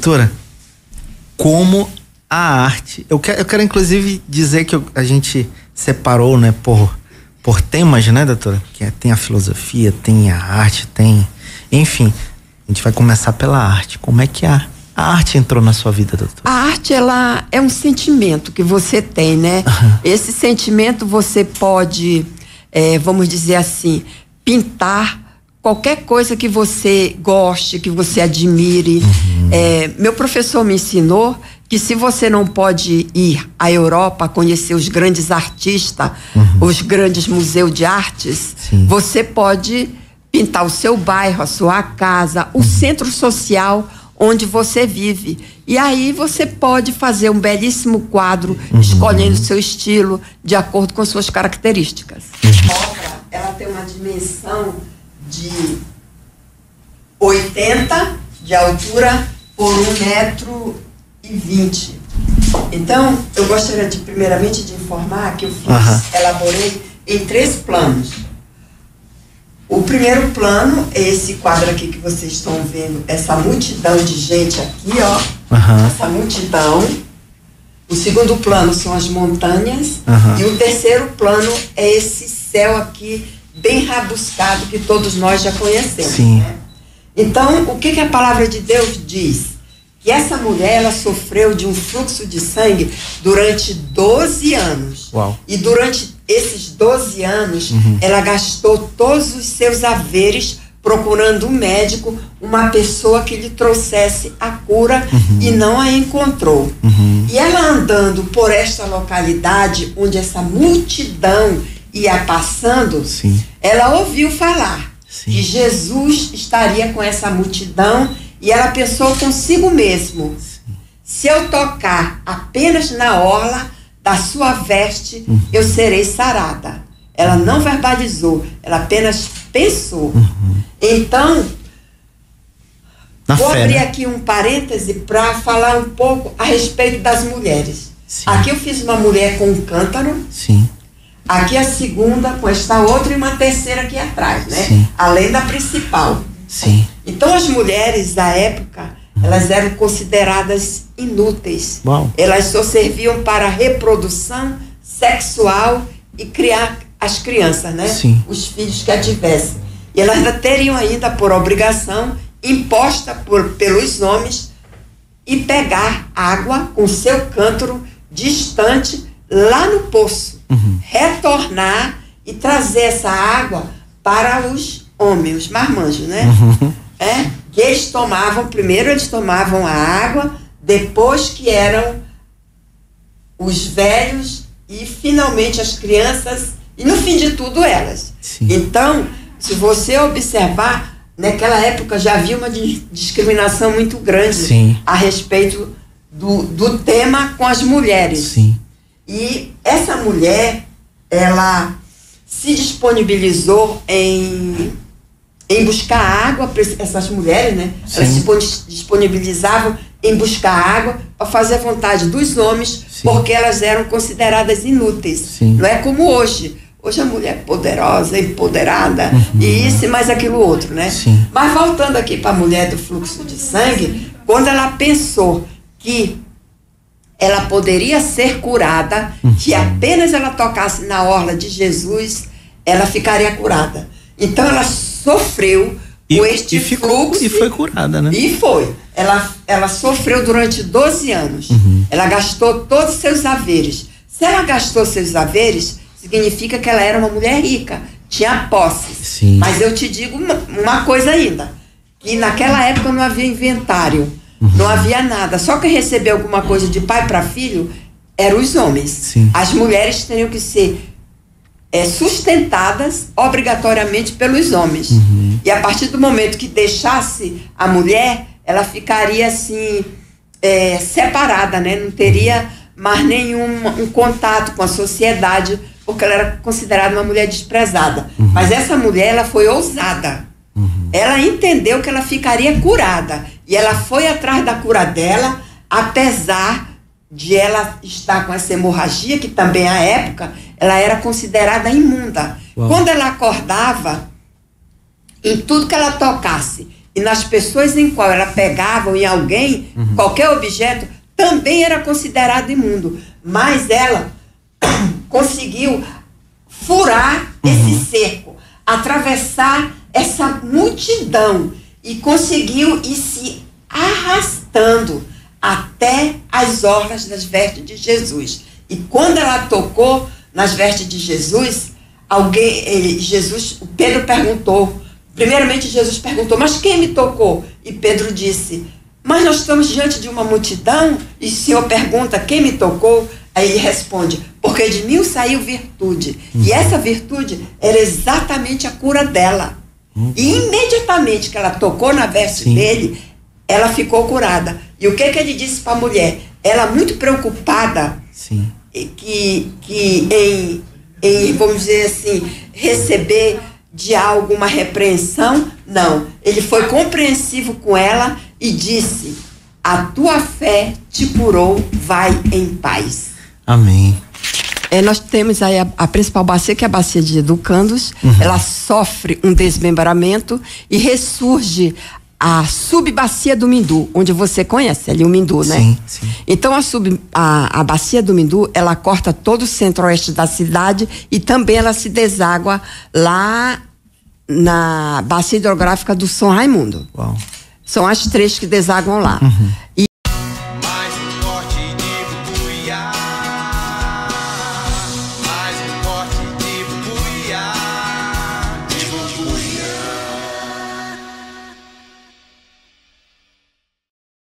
Doutora, como a arte... Eu quero inclusive dizer que a gente separou, né, por temas, né, doutora? Que tem a filosofia, tem a arte, tem... Enfim, a gente vai começar pela arte. Como é que a arte entrou na sua vida, doutora? A arte, ela é um sentimento que você tem, né? Esse sentimento você pode, vamos dizer assim, pintar qualquer coisa que você goste, que você admire. Meu professor me ensinou que se você não pode ir à Europa conhecer os grandes artistas, os grandes museus de artes, você pode pintar o seu bairro, a sua casa, o centro social onde você vive. E aí você pode fazer um belíssimo quadro, escolhendo o seu estilo, de acordo com suas características. A obra, ela tem uma dimensão de 80 de altura por 1,20 m. Então, eu gostaria de, primeiramente, de informar que eu elaborei em 3 planos. O primeiro plano é esse quadro aqui que vocês estão vendo, essa multidão de gente aqui, ó. Essa multidão. O segundo plano são as montanhas. E o terceiro plano é esse céu aqui, bem rabuscado, que todos nós já conhecemos. Né? Então, o que a palavra de Deus diz? Que essa mulher, ela sofreu de um fluxo de sangue durante 12 anos. Uau. E durante esses 12 anos, ela gastou todos os seus haveres procurando um médico, uma pessoa que lhe trouxesse a cura, e não a encontrou. E ela andando por esta localidade, onde essa multidão ia passando, ela ouviu falar que Jesus estaria com essa multidão, e ela pensou consigo mesmo, se eu tocar apenas na orla da sua veste, eu serei sarada. Ela não verbalizou, ela apenas pensou. Então, vou abrir aqui um parêntese para falar um pouco a respeito das mulheres. Aqui eu fiz uma mulher com um cântaro. Aqui a segunda com esta outra e uma terceira aqui atrás, né? Além da principal. Então as mulheres da época, elas eram consideradas inúteis. Elas só serviam para reprodução sexual e criar as crianças, né? Os filhos que a tivessem. E elas teriam ainda por obrigação, imposta pelos homens, e pegar água com seu cântaro distante lá no poço. Retornar e trazer essa água para os homens, os marmanjos, né? Que eles tomavam, primeiro eles tomavam a água, depois que eram os velhos e finalmente as crianças, e no fim de tudo elas. Então, se você observar, naquela época já havia uma discriminação muito grande a respeito do tema com as mulheres. E essa mulher, ela se disponibilizou em buscar água para essas mulheres, né? Elas se disponibilizavam em buscar água para fazer a vontade dos homens, porque elas eram consideradas inúteis. Não é como hoje. Hoje a mulher é poderosa, empoderada, e isso e mais aquilo outro, né? Mas voltando aqui para a mulher do fluxo de sangue, quando ela pensou que ela poderia ser curada, que apenas ela tocasse na orla de Jesus, ela ficaria curada. Então ela sofreu com este fluxo. E foi curada, né? E foi. Ela sofreu durante 12 anos. Ela gastou todos os seus haveres. Se ela gastou seus haveres, significa que ela era uma mulher rica, tinha posses. Mas eu te digo uma coisa ainda, que naquela época não havia inventário, não havia nada. Só quem recebeu alguma coisa de pai para filho eram os homens. As mulheres teriam que ser sustentadas obrigatoriamente pelos homens. E a partir do momento que deixasse a mulher, ela ficaria assim, separada, né? Não teria mais nenhum contato com a sociedade, porque ela era considerada uma mulher desprezada. Mas essa mulher, ela foi ousada. Ela entendeu que ela ficaria curada. E ela foi atrás da cura dela, apesar de ela estar com essa hemorragia, que também à época, ela era considerada imunda. Quando ela acordava, em tudo que ela tocasse, e nas pessoas em qual ela pegava, em alguém, qualquer objeto, também era considerado imundo. Mas ela conseguiu furar esse cerco, atravessar essa multidão e conseguiu ir se arrastando até as orlas das vestes de Jesus. E quando ela tocou nas vestes de Jesus, Pedro perguntou, primeiramente Jesus perguntou, mas quem me tocou? E Pedro disse, mas nós estamos diante de uma multidão e o Senhor pergunta quem me tocou? Aí ele responde, porque de mim saiu virtude. E essa virtude era exatamente a cura dela. E imediatamente que ela tocou na veste dele, ela ficou curada. E o que ele disse para a mulher? Ela muito preocupada que em, vamos dizer assim, receber de algo uma repreensão, não. Ele foi compreensivo com ela e disse, a tua fé te curou, vai em paz. Amém. Nós temos aí a principal bacia, que é a bacia de Educandos. Ela sofre um desmembramento e ressurge a subbacia do Mindu, onde você conhece ali o Mindu, né? Sim, sim. Então a bacia do Mindu, ela corta todo o centro-oeste da cidade e também ela se deságua lá na bacia hidrográfica do São Raimundo. Uau. São as três que desaguam lá.